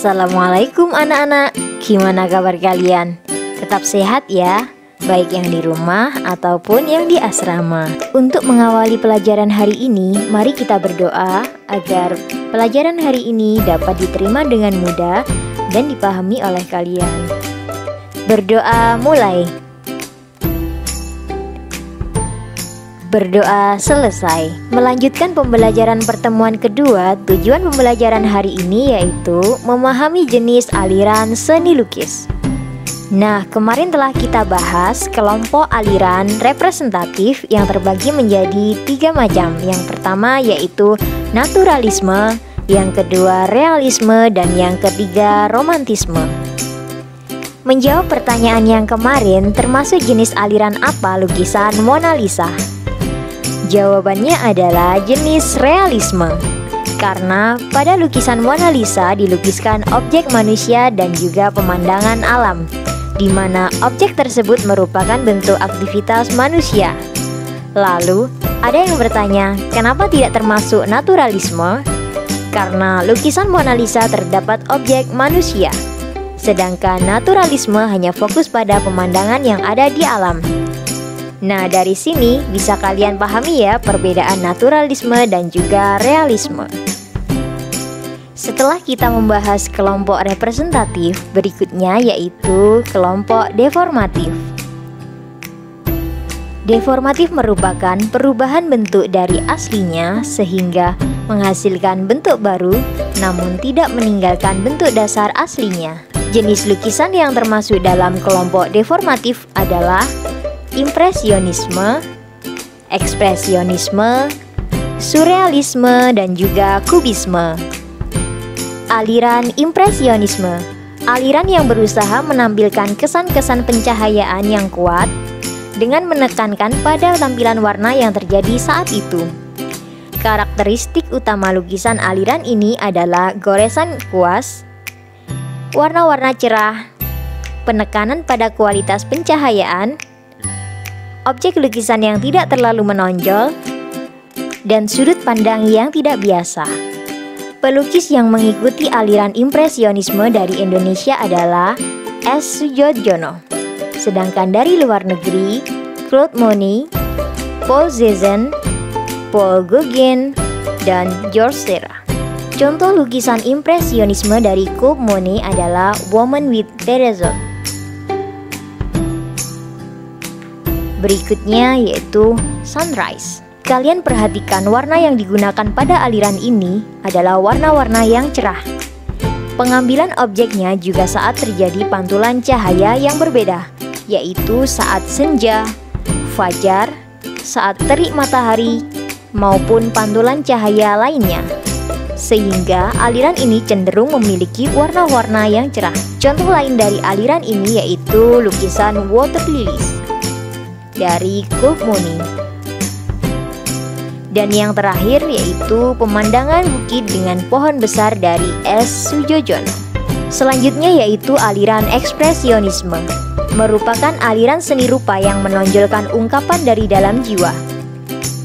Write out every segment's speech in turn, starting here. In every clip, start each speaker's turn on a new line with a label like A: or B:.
A: Assalamualaikum anak-anak, gimana kabar kalian? Tetap sehat ya, baik yang di rumah ataupun yang di asrama. Untuk mengawali pelajaran hari ini, mari kita berdoa agar pelajaran hari ini dapat diterima dengan mudah dan dipahami oleh kalian. Berdoa mulai. Berdoa selesai. Melanjutkan pembelajaran pertemuan kedua, tujuan pembelajaran hari ini yaitu memahami jenis aliran seni lukis. Nah, kemarin telah kita bahas kelompok aliran representatif yang terbagi menjadi 3 macam. Yang pertama yaitu naturalisme, yang kedua realisme, dan yang ketiga romantisme. Menjawab pertanyaan yang kemarin, termasuk jenis aliran apa lukisan Mona Lisa? Jawabannya adalah jenis realisme. Karena pada lukisan Mona Lisa dilukiskan objek manusia dan juga pemandangan alam, di mana objek tersebut merupakan bentuk aktivitas manusia. Lalu, ada yang bertanya, kenapa tidak termasuk naturalisme? Karena lukisan Mona Lisa terdapat objek manusia, sedangkan naturalisme hanya fokus pada pemandangan yang ada di alam. Nah, dari sini bisa kalian pahami ya perbedaan naturalisme dan juga realisme. Setelah kita membahas kelompok representatif, berikutnya yaitu kelompok deformatif. Deformatif merupakan perubahan bentuk dari aslinya sehingga menghasilkan bentuk baru, namun tidak meninggalkan bentuk dasar aslinya. Jenis lukisan yang termasuk dalam kelompok deformatif adalah impresionisme, ekspresionisme, surrealisme, dan juga kubisme. Aliran impresionisme, aliran yang berusaha menampilkan kesan-kesan pencahayaan yang kuat dengan menekankan pada tampilan warna yang terjadi saat itu. Karakteristik utama lukisan aliran ini adalah goresan kuas, warna-warna cerah, penekanan pada kualitas pencahayaan, objek lukisan yang tidak terlalu menonjol, dan sudut pandang yang tidak biasa. Pelukis yang mengikuti aliran impresionisme dari Indonesia adalah S. Sudjojono. Sedangkan dari luar negeri, Claude Monet, Paul Cézanne, Paul Gauguin, dan Georges Seurat. Contoh lukisan impresionisme dari Claude Monet adalah Woman with Parasol. Berikutnya yaitu sunrise. Kalian perhatikan warna yang digunakan pada aliran ini adalah warna-warna yang cerah. Pengambilan objeknya juga saat terjadi pantulan cahaya yang berbeda, yaitu saat senja, fajar, saat terik matahari, maupun pantulan cahaya lainnya. Sehingga aliran ini cenderung memiliki warna-warna yang cerah. Contoh lain dari aliran ini yaitu lukisan Water Lilies dari Claude Monet. Dan yang terakhir yaitu pemandangan bukit dengan pohon besar dari S. Sudjojono. Selanjutnya yaitu aliran ekspresionisme, merupakan aliran seni rupa yang menonjolkan ungkapan dari dalam jiwa.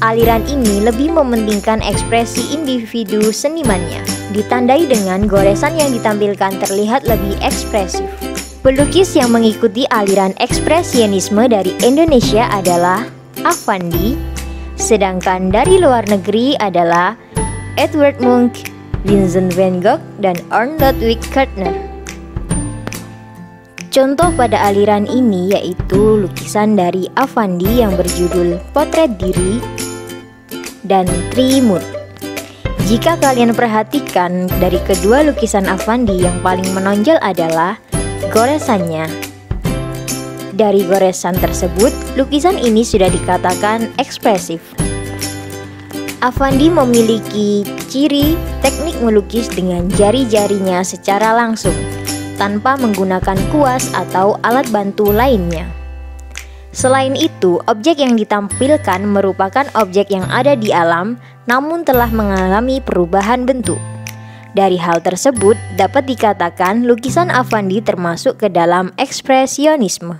A: Aliran ini lebih mementingkan ekspresi individu senimannya, ditandai dengan goresan yang ditampilkan terlihat lebih ekspresif. Pelukis yang mengikuti aliran ekspresionisme dari Indonesia adalah Affandi, sedangkan dari luar negeri adalah Edvard Munch, Vincent van Gogh, dan Ernst Ludwig Kärtner. Contoh pada aliran ini yaitu lukisan dari Affandi yang berjudul Potret Diri dan Trimurti. Jika kalian perhatikan dari kedua lukisan Affandi yang paling menonjol adalah goresannya. Dari goresan tersebut, lukisan ini sudah dikatakan ekspresif. Affandi memiliki ciri teknik melukis dengan jari-jarinya secara langsung, tanpa menggunakan kuas atau alat bantu lainnya. Selain itu, objek yang ditampilkan merupakan objek yang ada di alam, namun telah mengalami perubahan bentuk. Dari hal tersebut, dapat dikatakan lukisan Affandi termasuk ke dalam ekspresionisme.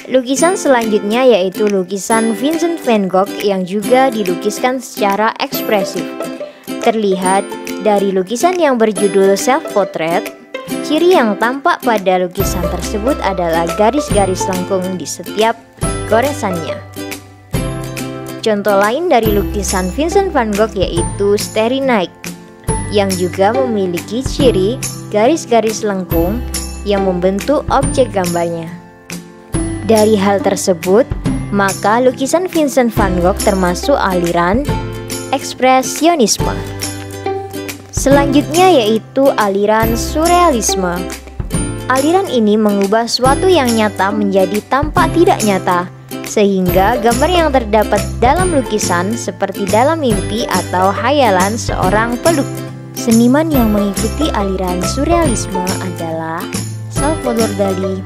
A: Lukisan selanjutnya yaitu lukisan Vincent van Gogh yang juga dilukiskan secara ekspresif. Terlihat Dari lukisan yang berjudul self-portrait, ciri yang tampak pada lukisan tersebut adalah garis-garis lengkung di setiap goresannya. Contoh lain dari lukisan Vincent van Gogh yaitu Starry Night, yang juga memiliki ciri garis-garis lengkung yang membentuk objek gambarnya. Dari hal tersebut, maka lukisan Vincent van Gogh termasuk aliran ekspresionisme. Selanjutnya yaitu aliran surrealisme. Aliran ini mengubah suatu yang nyata menjadi tampak tidak nyata, sehingga gambar yang terdapat dalam lukisan seperti dalam mimpi atau hayalan seorang pelukis. Seniman yang mengikuti aliran surrealisme adalah Salvador Dali,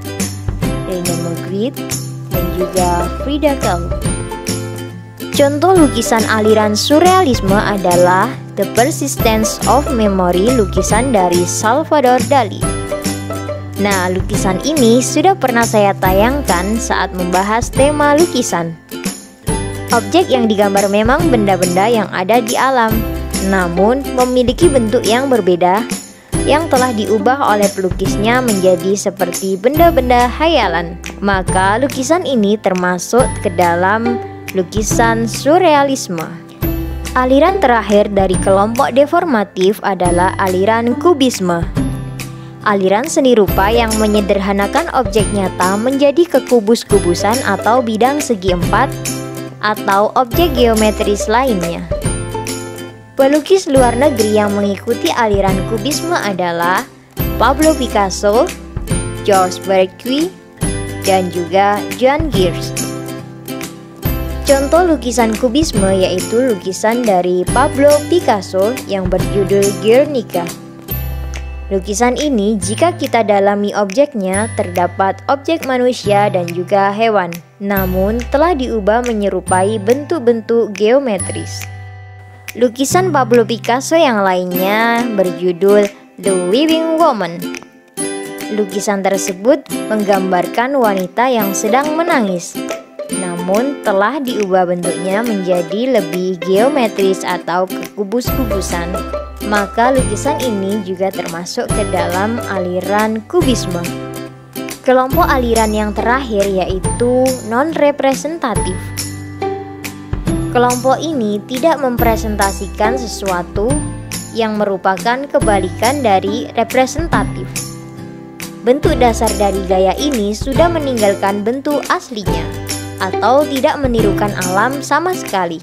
A: Rene Magritte, dan juga Frida Kahlo. Contoh lukisan aliran surrealisme adalah The Persistence of Memory, lukisan dari Salvador Dali. Nah, lukisan ini sudah pernah saya tayangkan saat membahas tema lukisan. Objek yang digambar memang benda-benda yang ada di alam, namun memiliki bentuk yang berbeda yang telah diubah oleh pelukisnya menjadi seperti benda-benda hayalan. Maka lukisan ini termasuk ke dalam lukisan surrealisme. Aliran terakhir dari kelompok deformatif adalah aliran kubisme. Aliran seni rupa yang menyederhanakan objek nyata menjadi kekubus-kubusan atau bidang segi empat atau objek geometris lainnya. Pelukis luar negeri yang mengikuti aliran kubisme adalah Pablo Picasso, Georges Braque, dan juga Joan Gers. Contoh lukisan kubisme yaitu lukisan dari Pablo Picasso yang berjudul Guernica. Lukisan ini jika kita dalami objeknya terdapat objek manusia dan juga hewan, namun telah diubah menyerupai bentuk-bentuk geometris. Lukisan Pablo Picasso yang lainnya berjudul The Weeping Woman. Lukisan tersebut menggambarkan wanita yang sedang menangis, namun telah diubah bentuknya menjadi lebih geometris atau kekubus-kubusan. Maka lukisan ini juga termasuk ke dalam aliran kubisme. Kelompok aliran yang terakhir yaitu non-representatif. Kelompok ini tidak mempresentasikan sesuatu yang merupakan kebalikan dari representatif. Bentuk dasar dari gaya ini sudah meninggalkan bentuk aslinya atau tidak menirukan alam sama sekali.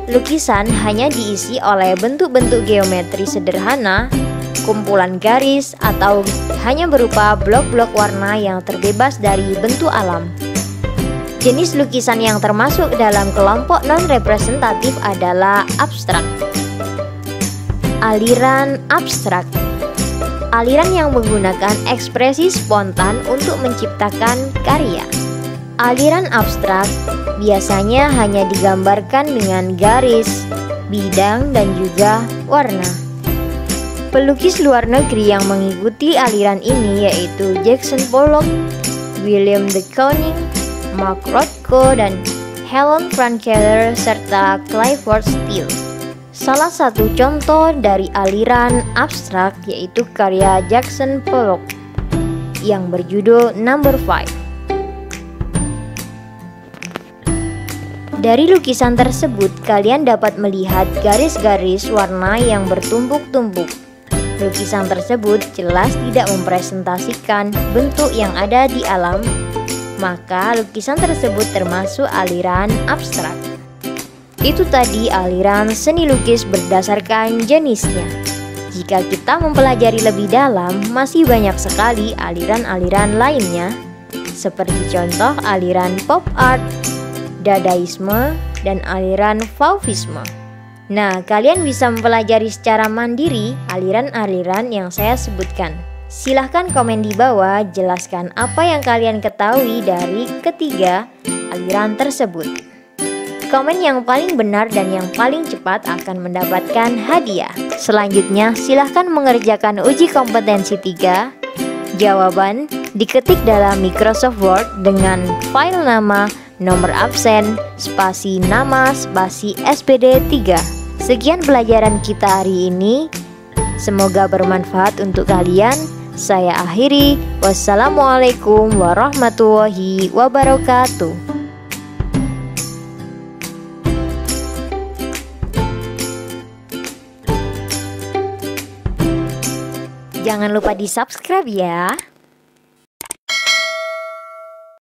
A: Lukisan hanya diisi oleh bentuk-bentuk geometri sederhana, kumpulan garis, atau hanya berupa blok-blok warna yang terbebas dari bentuk alam. Jenis lukisan yang termasuk dalam kelompok non-representatif adalah abstrak. Aliran abstrak. Aliran yang menggunakan ekspresi spontan untuk menciptakan karya. Aliran abstrak biasanya hanya digambarkan dengan garis, bidang, dan juga warna. Pelukis luar negeri yang mengikuti aliran ini yaitu Jackson Pollock, William de Kooning, Mark Rothko, dan Helen Fraunhofer serta Clifford Steele. Salah satu contoh dari aliran abstrak yaitu karya Jackson Pollock yang berjudul Number 5. Dari lukisan tersebut, kalian dapat melihat garis-garis warna yang bertumpuk-tumpuk. Lukisan tersebut jelas tidak mempresentasikan bentuk yang ada di alam, maka lukisan tersebut termasuk aliran abstrak. Itu tadi aliran seni lukis berdasarkan jenisnya. Jika kita mempelajari lebih dalam, masih banyak sekali aliran-aliran lainnya, seperti contoh aliran pop art, dadaisme, dan aliran fauvisme. Nah, kalian bisa mempelajari secara mandiri aliran-aliran yang saya sebutkan. Silahkan komen di bawah, jelaskan apa yang kalian ketahui dari ketiga aliran tersebut. Komen yang paling benar dan yang paling cepat akan mendapatkan hadiah. Selanjutnya, silahkan mengerjakan uji kompetensi 3. Jawaban diketik dalam Microsoft Word dengan file nama, nomor absen, spasi nama, spasi SPD 3. Sekian pelajaran kita hari ini. Semoga bermanfaat untuk kalian. Saya akhiri. Wassalamualaikum warahmatullahi wabarakatuh. Jangan lupa di subscribe ya.